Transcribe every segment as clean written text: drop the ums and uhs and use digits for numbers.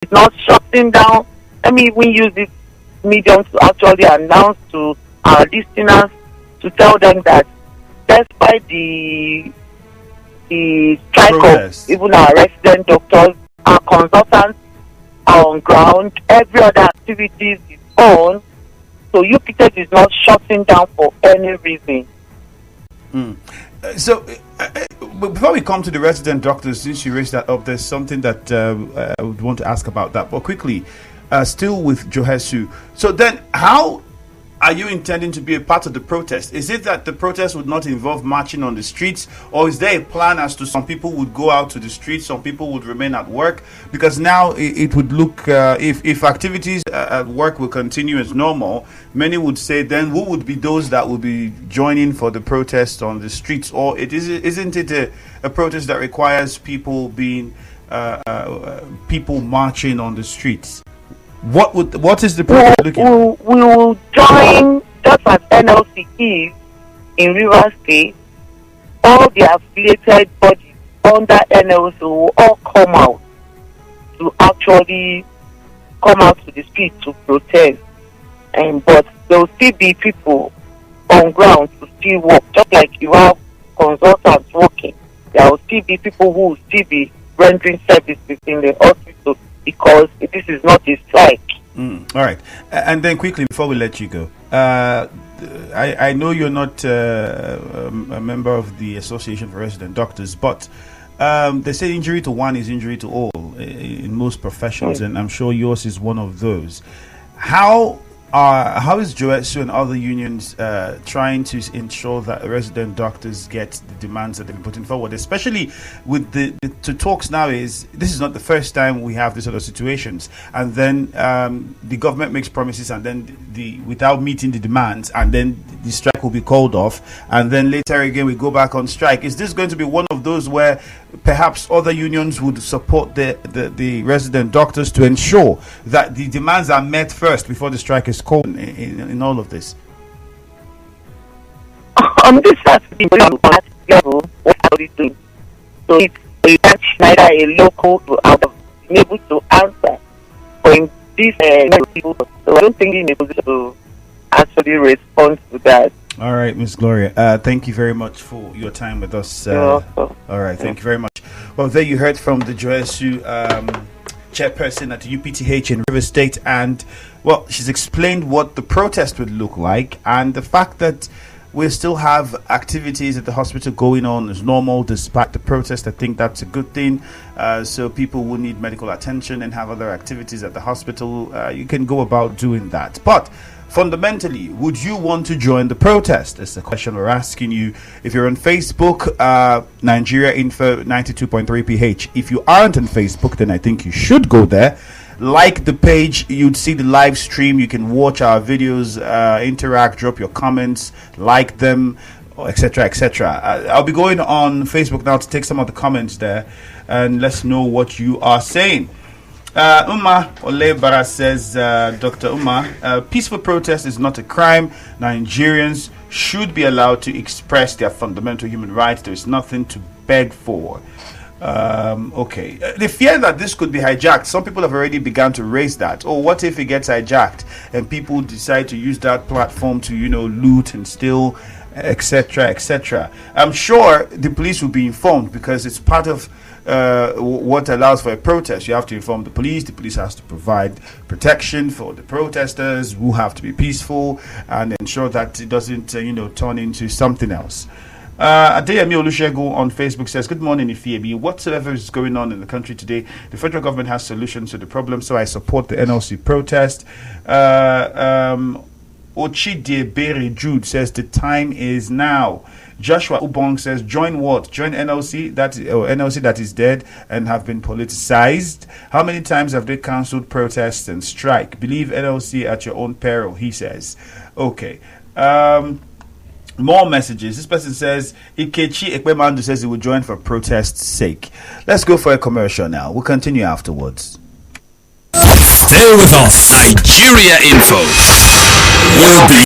is not shutting down. Let me even use this medium to actually announce to our listeners to tell them that despite the strike of Protest. even our resident doctors, our consultants are on ground, every other activities is on. So UPTH is not shutting down for any reason. So, before we come to the resident doctors, since you raised that up, there's something that I would want to ask about that. But quickly, still with JOHESU. So then, how are you intending to be a part of the protest? Is it that the protest would not involve marching on the streets, or is there a plan as to some people would go out to the streets, some people would remain at work? Because now it would look, if activities at work will continue as normal, many would say then who would be those that would be joining for the protest on the streets? Or isn't it a protest that requires people being people marching on the streets? What is the protest looking like? We will join, just as NLC is in Rivers State, all the affiliated bodies under NLC will all come out to actually come out to the street to protest. But there will still be people on ground to still work, just like you have consultants working. There will still be people who will still be rendering services in the hospital because this is not a strike. All right. And then quickly, before we let you go, I know you're not a member of the Association for Resident Doctors, but they say injury to one is injury to all in most professions, and I'm sure yours is one of those. How is JOHESU and other unions trying to ensure that resident doctors get the demands that they've been putting forward, especially with the talks now? Is this is not the first time we have this sort of situations, and then the government makes promises and then without meeting the demands, and then the strike will be called off, and then later again we go back on strike. Is this going to be one of those where perhaps other unions would support the resident doctors to ensure that the demands are met first before the strike is called in all of this? This has to be on that level. What are we doing? So it's neither a local to out of being able to answer for this people. So I don't think in a position to actually respond to that. All right, Ms. Gloria, thank you very much for your time with us. All right, thank you very much. Well, there you heard from the JOHESU chairperson at the UPTH in River State, and well, she's explained what the protest would look like, and the fact that we still have activities at the hospital going on as normal despite the protest. I think that's a good thing. So people who need medical attention and have other activities at the hospital, you can go about doing that. But fundamentally, would you want to join the protest? That's the question we're asking you. If you're on Facebook, Nigeria Info 92.3 PH. If you aren't on Facebook, then I think you should go there. Like the page, you'd see the live stream. You can watch our videos, interact, drop your comments, like them, etc., etc. I'll be going on Facebook now to take some of the comments there, and let's know what you are saying. Uma Olebara says, Dr. Uma, peaceful protest is not a crime. Nigerians should be allowed to express their fundamental human rights. There is nothing to beg for. Okay. The fear that this could be hijacked, some people have already begun to raise that. Oh, what if it gets hijacked and people decide to use that platform to, loot and steal, etc., etc. I'm sure the police will be informed, because it's part of what allows for a protest. You have to inform the police. The police has to provide protection for the protesters who have to be peaceful and ensure that it doesn't, turn into something else. Adeyemi Olusegun on Facebook says, good morning, Ifeabi. Whatsoever is going on in the country today, the federal government has solutions to the problem, so I support the NLC protest. Ochidebere Jude says, the time is now. Joshua Ubong says, join what? Join NLC, NLC that is dead and have been politicized. How many times have they cancelled protests and strike? Believe NLC at your own peril, he says. Okay. More messages. This person says, Ikechi Ekpemandu says he will join for protest's sake. Let's go for a commercial now. We'll continue afterwards. Stay with us. Nigeria Info will be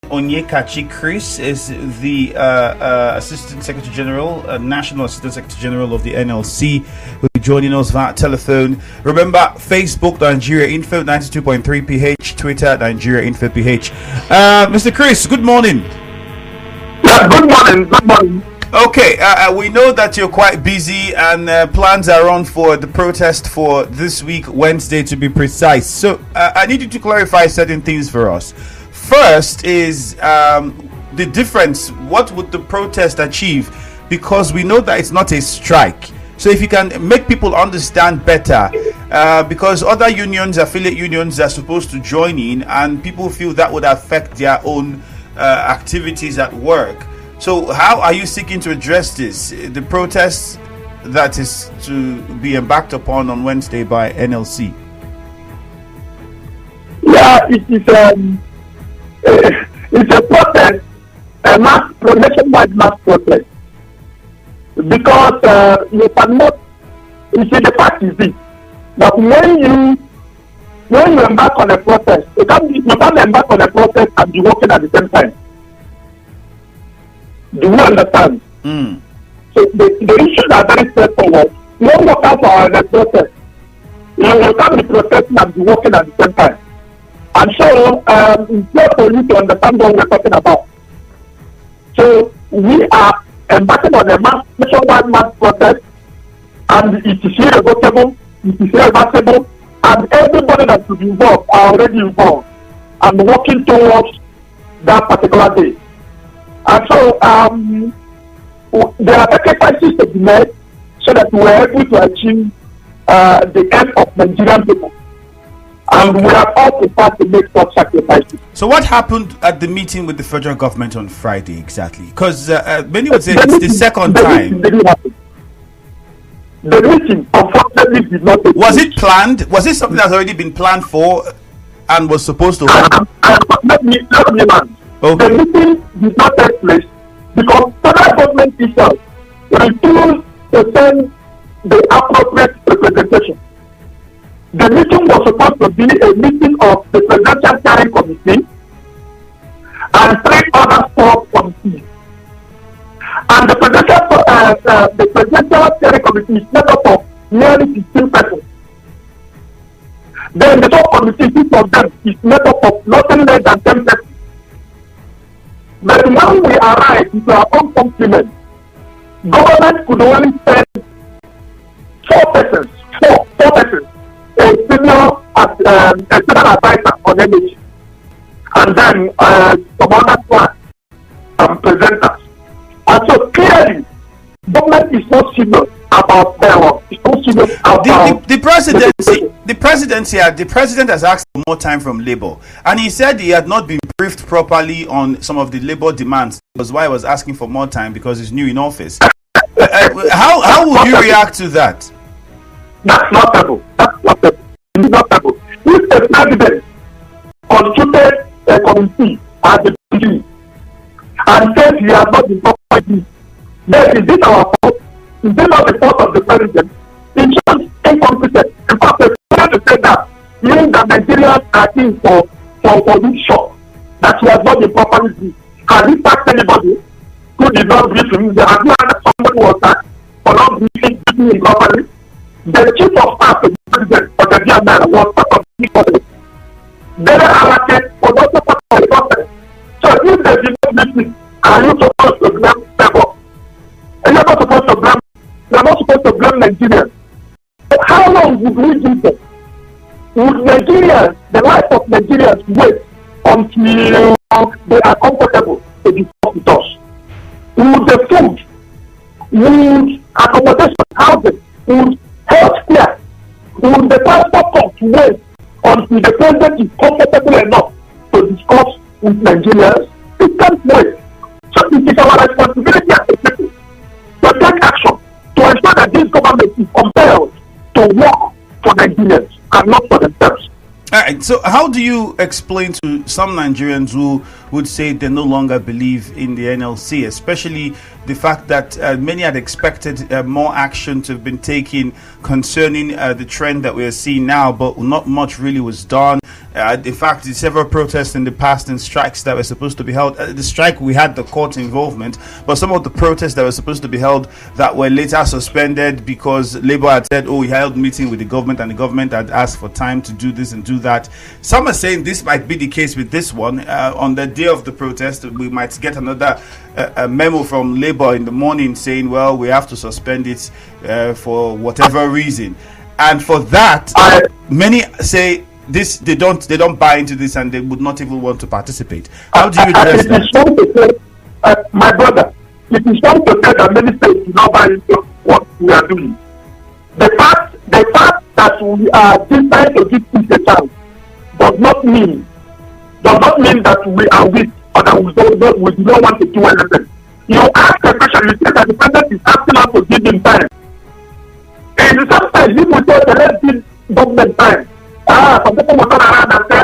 Onyekachi Chris is the Assistant Secretary General, National Assistant Secretary General of the NLC, who is joining us via telephone. Remember, Facebook, Nigeria Info 92.3 PH, Twitter, Nigeria Info PH. Mr. Chris, good morning. Yeah, good morning. Good morning. Okay, we know that you're quite busy and plans are on for the protest for this week, Wednesday to be precise. So I need you to clarify certain things for us. First is the difference. What would the protest achieve? Because we know that it's not a strike. So if you can make people understand better, because other unions, affiliate unions, are supposed to join in, and people feel that would affect their own activities at work. So how are you seeking to address this? The protest that is to be embarked upon on Wednesday by NLC. Yeah, it's a protest, a nationwide mass protest. Because you cannot, you see, the fact is this, that when you embark on a protest, you can't embark on a protest and be working at the same time. Do you understand? So the issues are very straightforward. No workers are on a protest. You can't be protesting and be working at the same time. And so it's clear for you to understand what we're talking about. So we are embarking on a nationwide mass protest, and it is irrevocable, it is irreversible, and everybody that should be involved are already involved and working towards that particular day. And so there are sacrifices to be made so that we are able to achieve the end of Nigerian people. And we are all prepared to make such sacrifices. So what happened at the meeting with the federal government on Friday exactly? Because many would say it's the second time. The meeting, unfortunately, did not take place. Was it planned? Was it something that's already been planned for and was supposed to happen? Let me land. Okay. The meeting did not take place because federal government itself refused to send the appropriate representation. The meeting was supposed to be a meeting of the Presidential Steering Committee and 3 other sub-committees. And the Presidential Steering Committee is made up of nearly 15 persons. Then the sub-committee, each of them, is made up of nothing less than 10 persons. But when we arrived into our own complement, government could only send 4 persons, a senior advisor on energy, and then some other presenters. And so clearly, government is not serious about their work. It's not serious about the president has asked for more time from Labour, and he said he had not been briefed properly on some of the Labour demands. That's why he was asking for more time, because he's new in office. How would you react to that? That's not able. It's not able. If the president constituted a committee at the beginning and says he has not been properly, then is it our fault? Is it not the fault of the president? It's just incompetent. In fact, the president to say that means that Nigerians are in for this shock that he has not been properly briefed. Has he sacked anybody who did not brief him? Have you heard that somebody was sacked for not briefing him properly? The chief of staff of the president, Bapakaye-James, was part of the process. They are allocated for also part of the process. So if they did not brief, are you supposed to blame Labour? And you're not supposed to blame. You're not supposed to blame Nigerians. But how long would we do that? Would Nigerians, the life of Nigerians, wait until they are comfortable to discuss with us? Would the food, would accommodation, housing, would health care, would the transport cost wait until the president is comfortable enough to discuss with Nigerians? It can't wait. So it is our responsibility as a people to take action to ensure that this government is compelled to work for Nigerians and not for themselves. All right. So how do you explain to some Nigerians who would say they no longer believe in the NLC, especially the fact that many had expected more action to have been taken concerning the trend that we are seeing now, but not much really was done? In fact, several protests in the past and strikes that were supposed to be held. The strike, we had the court involvement, but some of the protests that were supposed to be held that were later suspended because Labour had said, oh, we held meeting with the government and the government had asked for time to do this and do that. Some are saying this might be the case with this one. On the day of the protest, we might get another memo from Labour in the morning saying, well, we have to suspend it for whatever reason. And for that, many say this they don't buy into this and they would not even want to participate. How do you address that? My brother, it is wrong to say that many states do not buy into what we are doing. The fact that we are deciding to give peace a chance does not mean that we are weak or that we do not want to do anything. You ask a question, you say that the president is asking us to give him time. And sometimes if we say let's give government time, some people will turn around and say,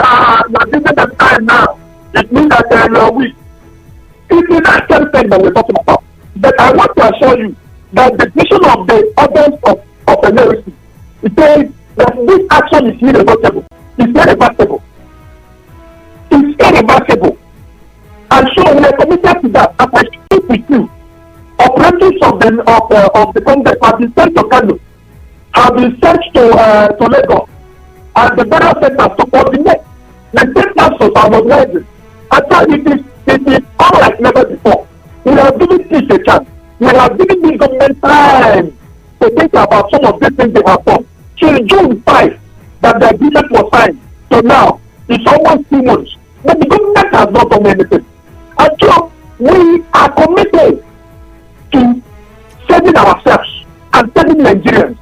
you are giving them time now. It means that they are weak. It is that same thing that we're talking about. But I want to assure you that the vision of the audience of NLC, it says that this action is irreversible. It's irreversible. It's irreversible. And so we are committed to that. As I speak with you, operatives of the Congress have been sent to Kano, have been sent to Lagos, and the federal centers to coordinate. The state councils are mobilizing. And so it is unlike never before. We are giving this a chance. We are giving the government time to think about some of the things they have done. Till June 5, that the agreement was signed. So now, it's almost 2 months. But the government has not done anything. And so, we are committed to saving ourselves and saving Nigerians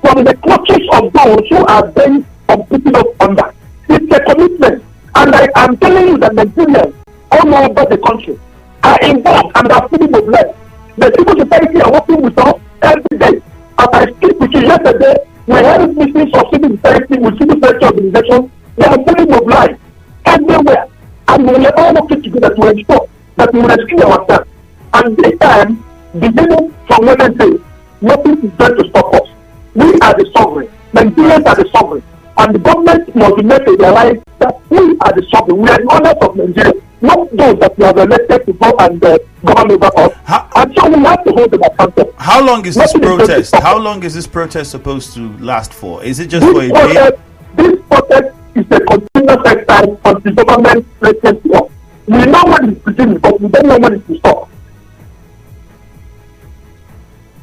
from the clutches of those who are being putting us under. It's a commitment. And I am telling you that Nigerians all over the country are involved and are fully mobilized. The civil society are working with us every day. As I speak with you yesterday, we had meetings of civil society with civil society organizations. They are fully mobilized everywhere. And we are all working together to ensure that we rescue ourselves. And this time, beginning from Wednesday, nothing is going to stop us. We are the sovereign. Nigerians are the sovereign. And the government must be made to realize that we are the sovereign. We are the owners of Nigeria, not those that we have elected to go and govern over us. And so we have to hold them accountable. How long is this protest? How long is this protest supposed to last for? Is it just for a day? This protest is a continuous exercise until the government places to us. We know when it's beginning, but we don't know when it will stop.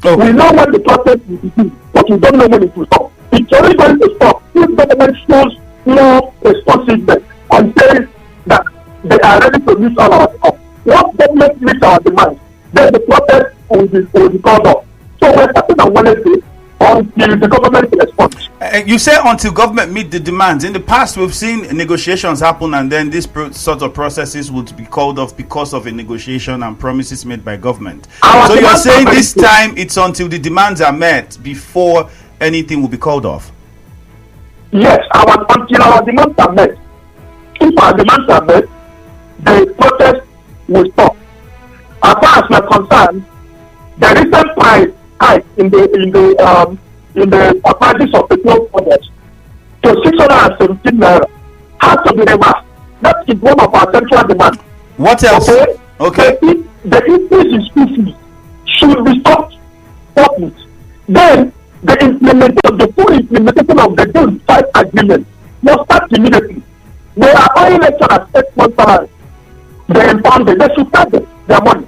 Okay. We know when the protest will begin, but we don't know when it will stop. It's only going to stop if government shows no responsiveness and says that they are ready to meet all our demands. Once government meets our demands, then the protest will be called off. So we're starting on Wednesday until the government responds. You say until government meet the demands. In the past, we've seen negotiations happen and then these sort of processes would be called off because of a negotiation and promises made by government. So you're saying this time it's until the demands are met before anything will be called off? Yes, until our demands are met. If our demands are met, the protest will stop. As far as we're concerned, the recent price hike in the prices of petrol products to 617 naira has to be reversed. That is one of our central demands. What else? Okay. The increase in school fees should be stopped. Then the full implementation of the June 5 agreement must start immediately. They are only lecturers 8 months salary. They impounded. They should pay their money.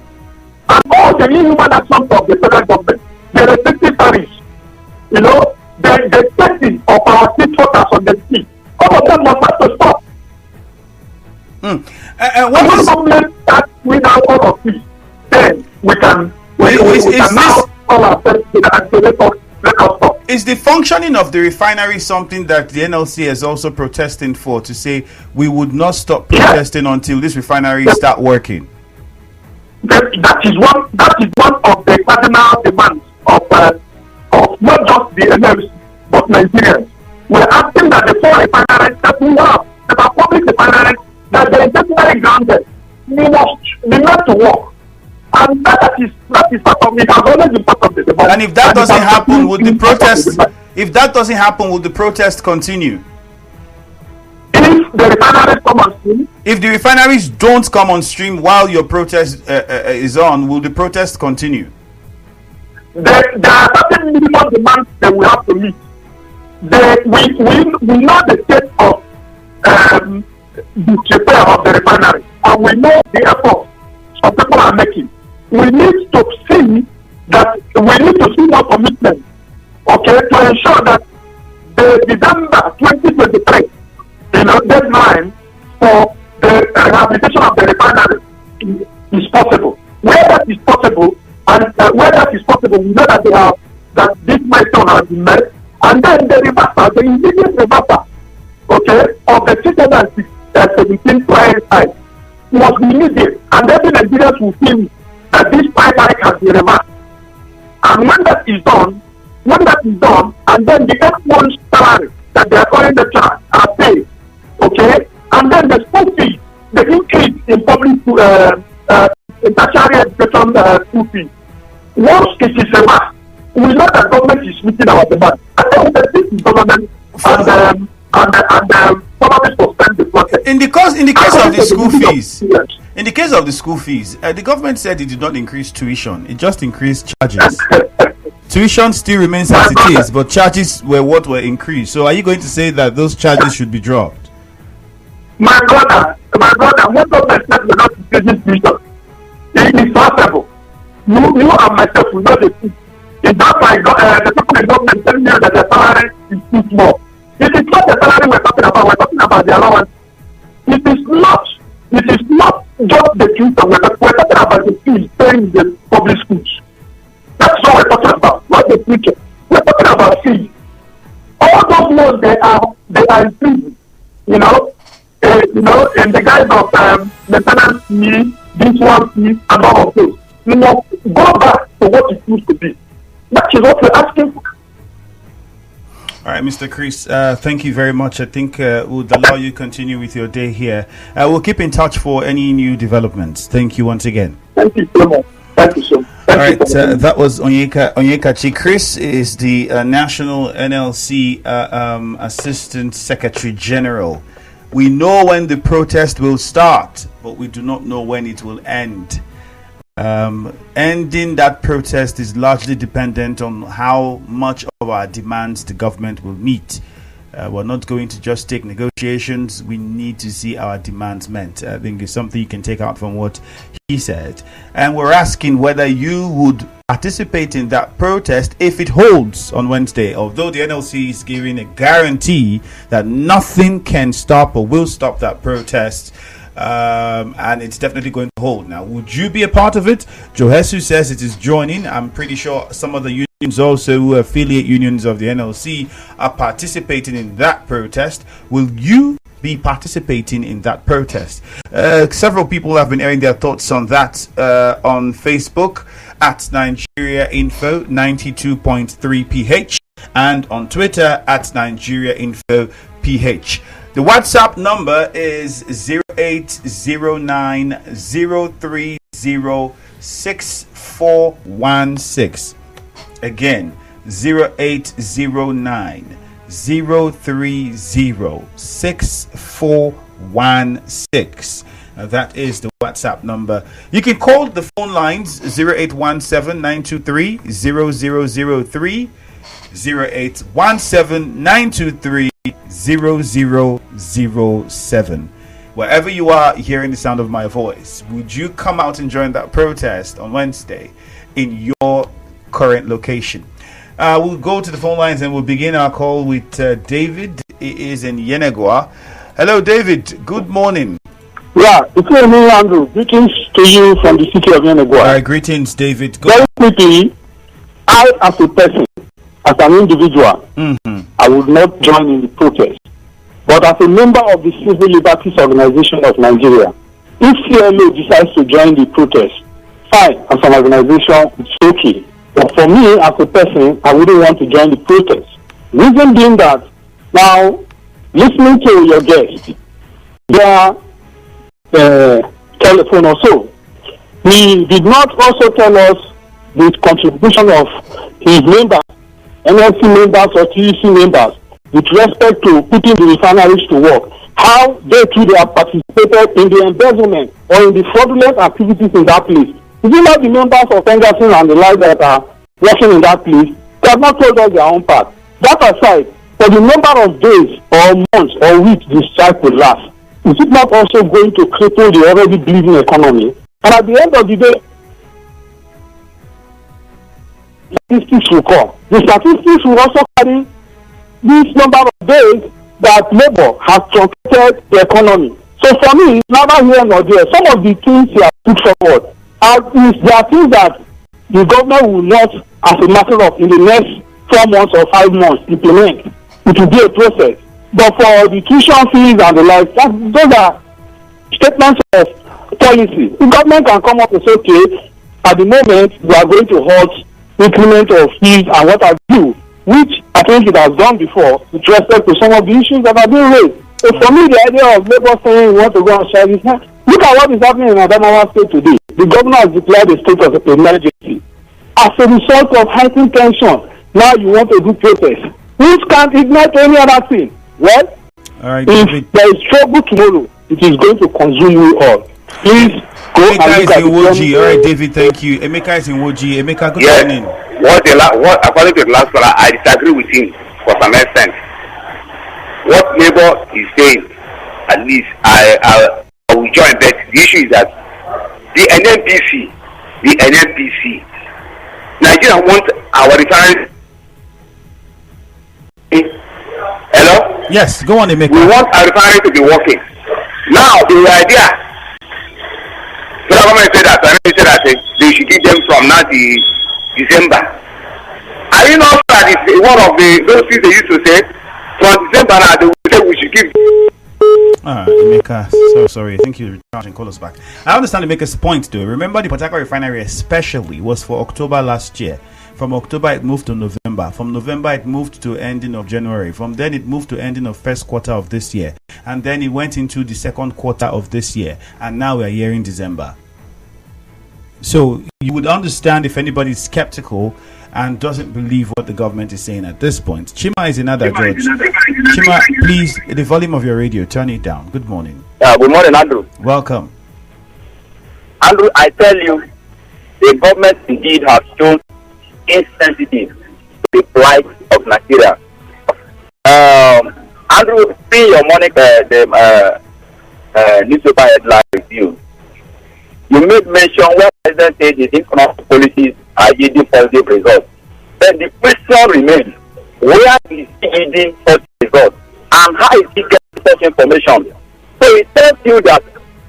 And all the inhuman actions of the federal government, the restrictive tariffs, the testing of our state workers on the street, all of them must have to stop. What is government that we now all of this? Then we can now all ourselves and say let us stop. Is the functioning of the refinery something that the NLC is also protesting for, to say we would not stop protesting until this refinery start working? That is one of the cardinal demands of not just the NLC but Nigerians. We are asking that the 4 refineries that we have, that are public refineries, that they are definitely grounded, we must be made to work. And that is part of it. Has always been part of the debate. And if that doesn't happen, would the protest continue? If the refineries come on stream. If the refineries don't come on stream while your protest is on, will the protest continue? There are certain minimum demands that we have to meet. We know the state of the repair of the refinery, and we know the effort some people are making. We need to see more commitment, okay, to ensure that the December 2023, deadline for the rehabilitation of the refinery is possible. Where that is possible, we know that this milestone has been met, and then the immediate reversal, okay, of the 2017 price hike must be immediate, and every Nigerians will feel that this price hike has been reversed. And when that is done, and then the F1 salary that they are calling the charge are paid, okay, and then the school fees, the increase in public tertiary education school fees. Once it is a mass, we know that government is meeting our demand. And then this is government and probably suspend the process. In the case of the school fees, the government said it did not increase tuition; it just increased charges. Tuition still remains as it is, but charges were what were increased. So, are you going to say that those charges should be dropped? My brother, what government said we're not increasing tuition? It is possible. You and myself will not see. It's not like the people in government telling me that the salary is too small. It is not the salary we're talking about the allowance. It is not just the tuition, we're talking about the fees paying in the public schools. That's what we're talking about, not the future. We're talking about fees. All those loans they are increasing, in the guise of maintenance fee, this one fee, and all of those. You must go back to what it used to be. That is what we're asking for. All right, Mr. Chris, thank you very much. I think we'll allow you to continue with your day here. We'll keep in touch for any new developments. Thank you once again. Thank you so much. Thank you so much. All right, that was Onyekachi. Chris is the National NLC Assistant Secretary General. We know when the protest will start, but we do not know when it will end. Ending that protest is largely dependent on how much of our demands the government will meet. We're not going to just take negotiations. We need to see our demands met. I think it's something you can take out from what he said. And we're asking whether you would participate in that protest if it holds on Wednesday. Although the NLC is giving a guarantee that nothing can stop or will stop that protest. And it's definitely going to hold. Now, would you be a part of it? JOHESU says it is joining. I'm pretty sure some of the unions, also affiliate unions of the NLC, are participating in that protest. Will you be participating in that protest? Several people have been airing their thoughts on that on Facebook at Nigeria Info 92.3 PH and on Twitter at Nigeria Info PH. The WhatsApp number is 0809-030-6416. Again, 0809-030-6416. That is the WhatsApp number. You can call the phone lines 0817-923-0003, 0817-923-0007. Wherever you are hearing the sound of my voice, would you come out and join that protest on Wednesday in your current location? We'll go to the phone lines and we'll begin our call with David. He is in Yenegua. Hello, David. Good morning. Yeah, it's me, Andrew. Greetings to you from the city of Yenegua. Greetings, David. Very quickly, I, as a person, as an individual, I would not join in the protest. But as a member of the Civil Liberties Organization of Nigeria, if CLO decides to join the protest, fine, as an organization, it's okay. But for me, as a person, I wouldn't want to join the protest. Reason being that, now, listening to your guest, their telephone or so, he did not also tell us the contribution of his members, NLC members or TUC members, with respect to putting the refineries to work. how they too they have participated in the embezzlement or in the fraudulent activities in that place. Is it not the members of Ferguson and the like that are working in that place? They have not told us their own part. That aside, for the number of days or months or weeks this strike will last, is it not also going to cripple the already bleeding economy? And at the end of the day, statistics will come. The statistics will also carry this number of days that labor has truncated the economy. So for me, it's neither here nor there. Some of the things you have put forward there are things that the government will not, as a matter of in the next 4 months or 5 months, implement. It will be a process. But for the tuition fees and the like, those are statements of policy. The government can come up and say, okay, at the moment, we are going to halt increment of fees and what have you, which I think it has done before with respect to some of the issues that are being raised. So for me, the idea of labor saying we want to go on strike is not. Look at what is happening in Adamawa State today. The governor has declared a state of emergency. As a result of heightened tension, now you want to do protest, which can't ignite any other thing. Well, all right, if there is trouble tomorrow, it is going to consume you all. Please go Emeka and look at is in Woji. the All right, David, thank you. Emeka is in Woji. Emeka, good morning. What according to the last caller, I disagree with him for some extent. What Labour is saying, at least I will join, but the issue is that the NNPC, Nigeria wants our refinery. Hello? Yes, go on, Emeka. We want our refinery to be working. Now, the idea, the government said that they should give them from now to December. Are you not sure that it's one of those things they used to say? From December now, they will say we should give. Emeka, so sorry. Thank you for calling us back. I understand Emeka's point, though. Remember, the Bapakaye refinery especially was for October last year. From October, it moved to November. From November, it moved to ending of January. From then, it moved to ending of first quarter of this year. And then it went into the second quarter of this year. And now we are here in December. So you would understand if anybody is skeptical and doesn't believe what the government is saying at this point. Chima is another judge. Chima, please, the volume of your radio, turn it down. Good morning. Good morning, Andrew. Welcome. Andrew, I tell you, the government indeed has shown insensitive to the plight of Nigeria. Andrew, see your morning newspaper headline review. You made mention where the President said his economic policies are yielding positive results. Then the question remains, where is he yielding such results? And how is he getting such information? So it tells you that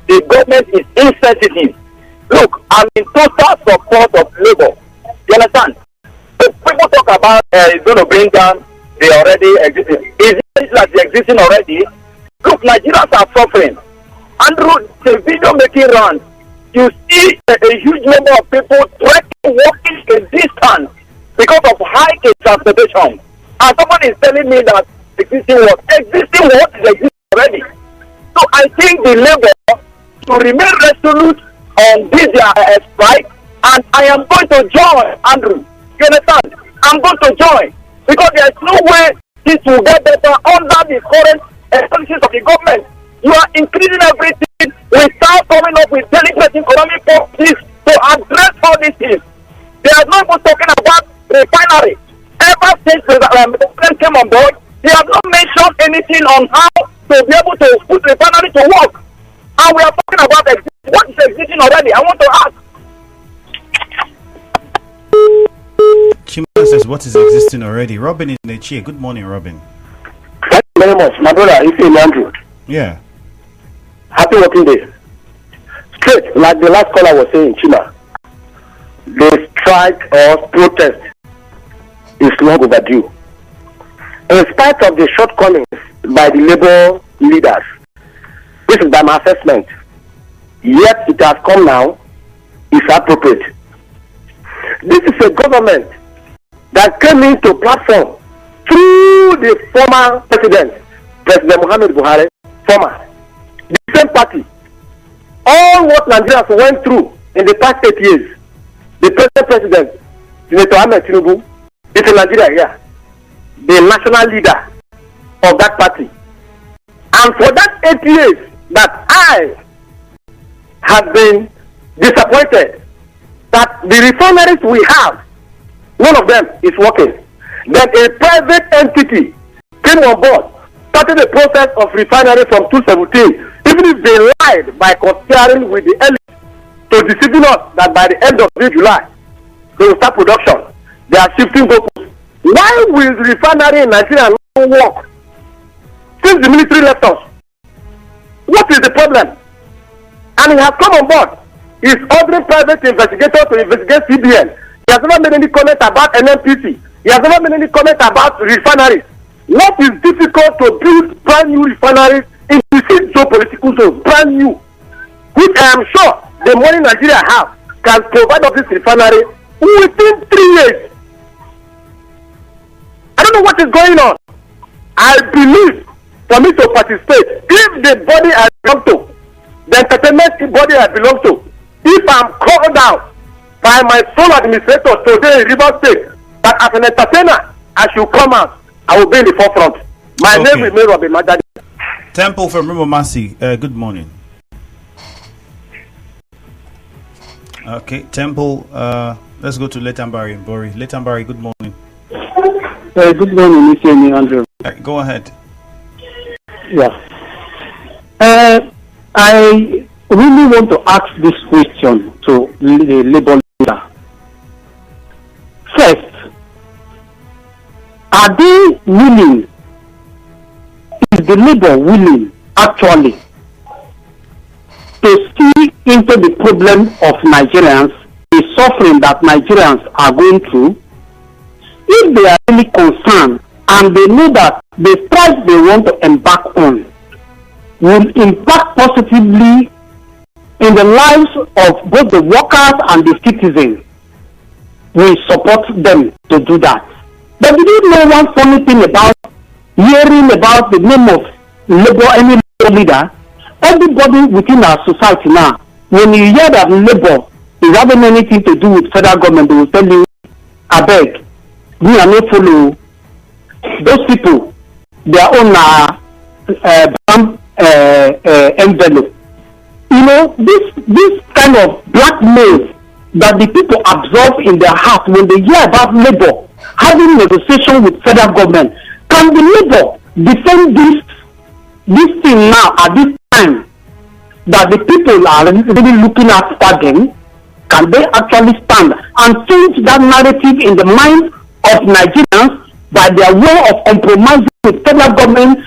the government is insensitive. Look, I'm in total support of labor. You understand? If people talk about it's going to bring down the already existing. Is it that the existing already? Look, Nigerians are suffering. Andrew, the video making rounds. You see a huge number of people walking a distance because of high transportation. And someone is telling me that existing what is existing already. So I think the labor to remain resolute on this strike, and I am going to join, Andrew. You understand? I'm going to join because there is no way this will get better under the current policies of the government. You are increasing everything without coming up with delicate economic policies to address all these things. They are not even talking about refinery. Ever since the president came on board, they have not mentioned anything on how to be able to put refinery to work. And we are talking about what is existing already. I want to ask. Chima says what is existing already. Robin is in the chair. Good morning, Robin. Thank you very much. My brother, it's Andrew. Yeah. Happy working day. Straight, like the last caller was saying, Chima, the strike or protest is long overdue. In spite of the shortcomings by the labor leaders, this is by my assessment, yet it has come now, it's appropriate. This is a government that came into platform through the former president, President Muhammad Buhari, former. The same party. All what Nigerians went through in the past 8 years, the present president, Senator Ahmed Tinubu, is in Nigeria here. The national leader of that party. And for that 8 years that I have been disappointed that the refineries we have, none of them is working. Then a private entity came on board, started the process of refinery from 2017, even if they lied by conspiring with the elite to deceiving us that by the end of July, they will start production. They are shifting goals. Why will the refinery in Nigeria not work since the military left us? What is the problem? And he has come on board. He is ordering private investigators to investigate CBN. He has never made any comment about NLCs. He has never made any comment about refineries. What is difficult to build brand new refineries in the geopolitical zones, brand new, which I am sure the money Nigeria have can provide us this refinery within 3 years. I don't know what is going on. I believe for me to participate, if the body I belong to, the entertainment body I belong to, if I'm called out by my sole administrator today in River State, that as an entertainer, I should come out, I will be in the forefront. My name is Mary Robin Madadi. Temple from Rumomasi, good morning. Okay, Temple, let's go to Letambari and Bori. Letambari, good morning. Good morning, Mr. Andrew. Go ahead. Yeah. I really want to ask this question to the Labour leader. First, are they willing, is the Labour willing actually to see into the problem of Nigerians, the suffering that Nigerians are going through? If they are really concerned and they know that the strike they want to embark on will impact positively in the lives of both the workers and the citizens, we support them to do that. But did you know one funny thing about hearing about the name of Labour, any Labour leader? Everybody within our society now, when you hear that Labour is having anything to do with federal government, they will tell you, I beg, we are not follow those people, their own envelope. You know, this kind of blackmail that the people absorb in their heart when they hear about Labour having negotiation with federal government. Can the Labour defend this thing now at this time that the people are really looking at them? Can they actually stand and change that narrative in the mind of Nigerians by their way of compromising with federal government?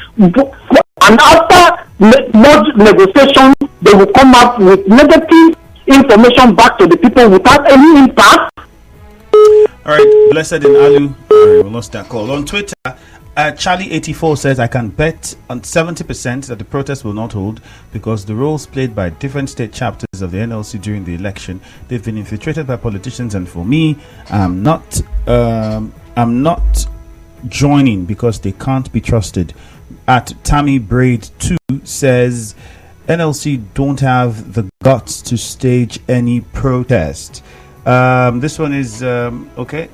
And after much negotiation, they will come up with negative information back to the people without any impact. All right, Blessed in Alu. All right, we lost that call. On Twitter, Charlie84 says, I can bet on 70% that the protest will not hold because the roles played by different state chapters of the NLC during the election, they've been infiltrated by politicians, and for me, I'm not joining because they can't be trusted. At Tammy Braid 2 says, NLC don't have the guts to stage any protest. This one is okay.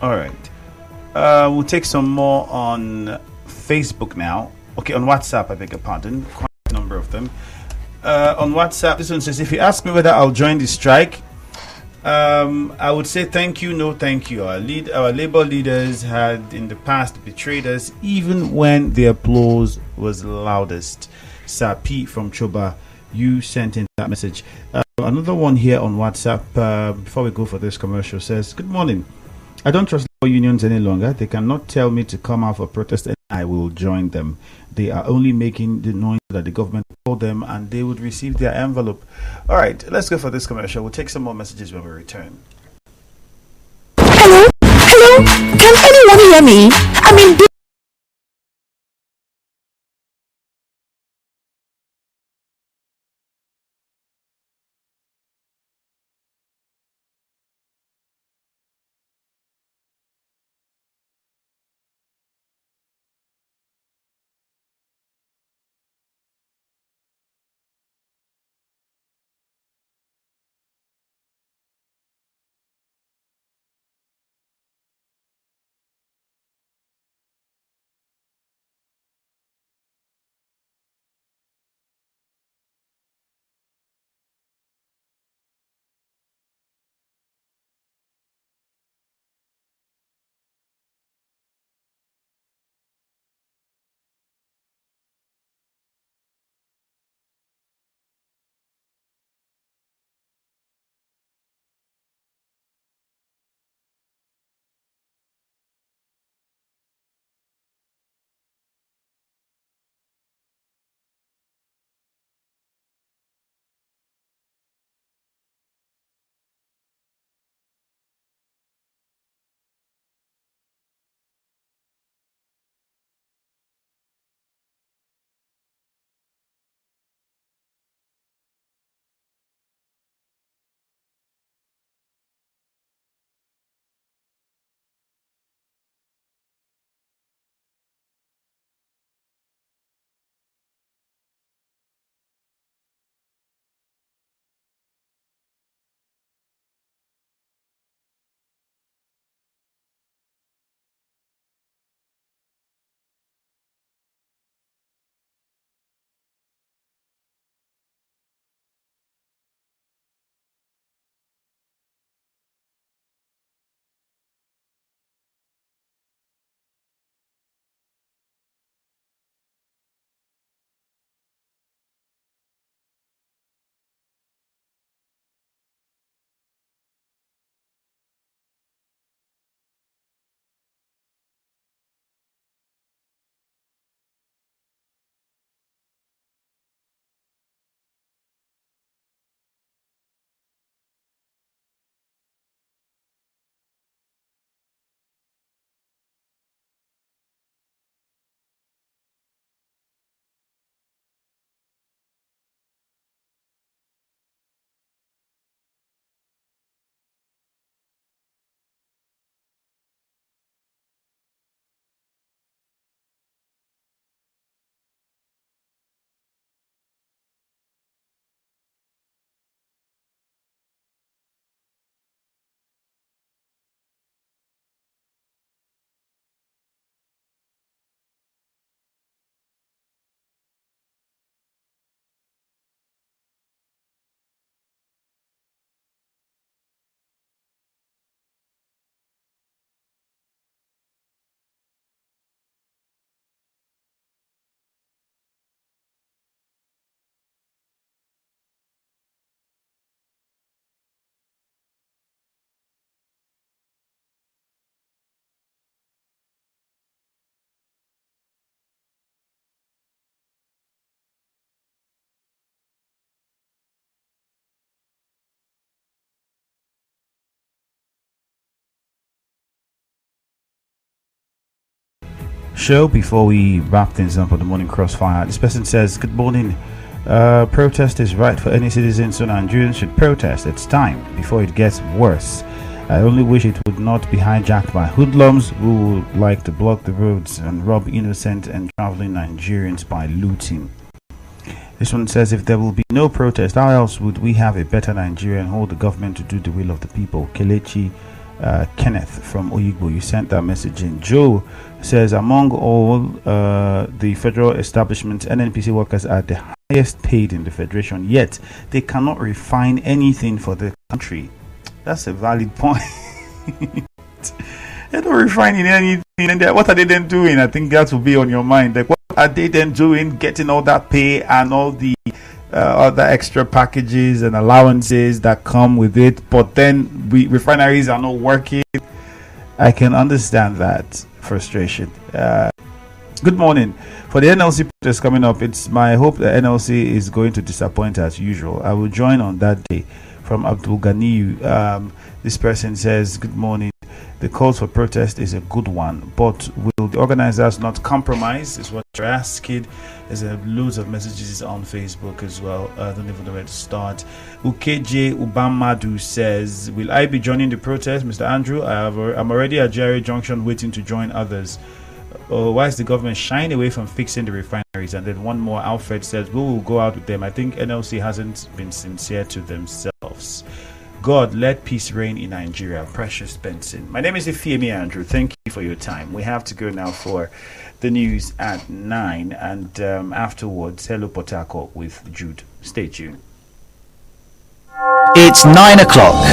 All right. We'll take some more on Facebook now. Okay, on WhatsApp, I beg your pardon. Quite a number of them. On WhatsApp, this one says, if you ask me whether I'll join the strike, I would say thank you, no thank you. Our Labour leaders had in the past betrayed us even when the applause was loudest. Sir P from Choba, you sent in that message. Another one here on WhatsApp, before we go for this commercial, says, good morning. I don't trust labor unions any longer. They cannot tell me to come out for protest and I will join them. They are only making the noise that the government told them and they would receive their envelope. All right, let's go for this commercial. We'll take some more messages when we return. Hello? Hello? Can anyone hear me? I mean, show before we wrap things up on the morning crossfire. This person says, good morning. Protest is right for any citizen, so Nigerians should protest. It's time before it gets worse. I only wish it would not be hijacked by hoodlums who would like to block the roads and rob innocent and traveling Nigerians by looting. This one says, if there will be no protest, how else would we have a better Nigeria and hold the government to do the will of the people? Kelechi Kenneth from Oyigbo, you sent that message in. Joe says, among all the federal establishments, NNPC workers are the highest paid in the federation, yet they cannot refine anything for the country. That's a valid point. They're not refining anything, and what are they then doing? I think that will be on your mind. Like, what are they then doing, getting all that pay and all the other extra packages and allowances that come with it, but then refineries are not working? I can understand that frustration. Good morning. For the NLC protest coming up, it's my hope that NLC is going to disappoint as usual. I will join on that day. From Abdul Ganiyu, this person says, good morning. The calls for protest is a good one, but will the organizers not compromise, is what you're asking. There's loads of messages on Facebook as well. I don't even know where to start. Ukeje Ubamadu says, will I be joining the protest? Mr. Andrew, I'm already at Jerry Junction waiting to join others. Why is the government shying away from fixing the refineries? And then one more, Alfred says, we will go out with them. I think NLC hasn't been sincere to themselves. God, let peace reign in Nigeria. Precious Benson. My name is Ifeemi Andrew. Thank you for your time. We have to go now for the news at 9, and afterwards, Hello Potako with Jude. Stay tuned. It's 9 o'clock.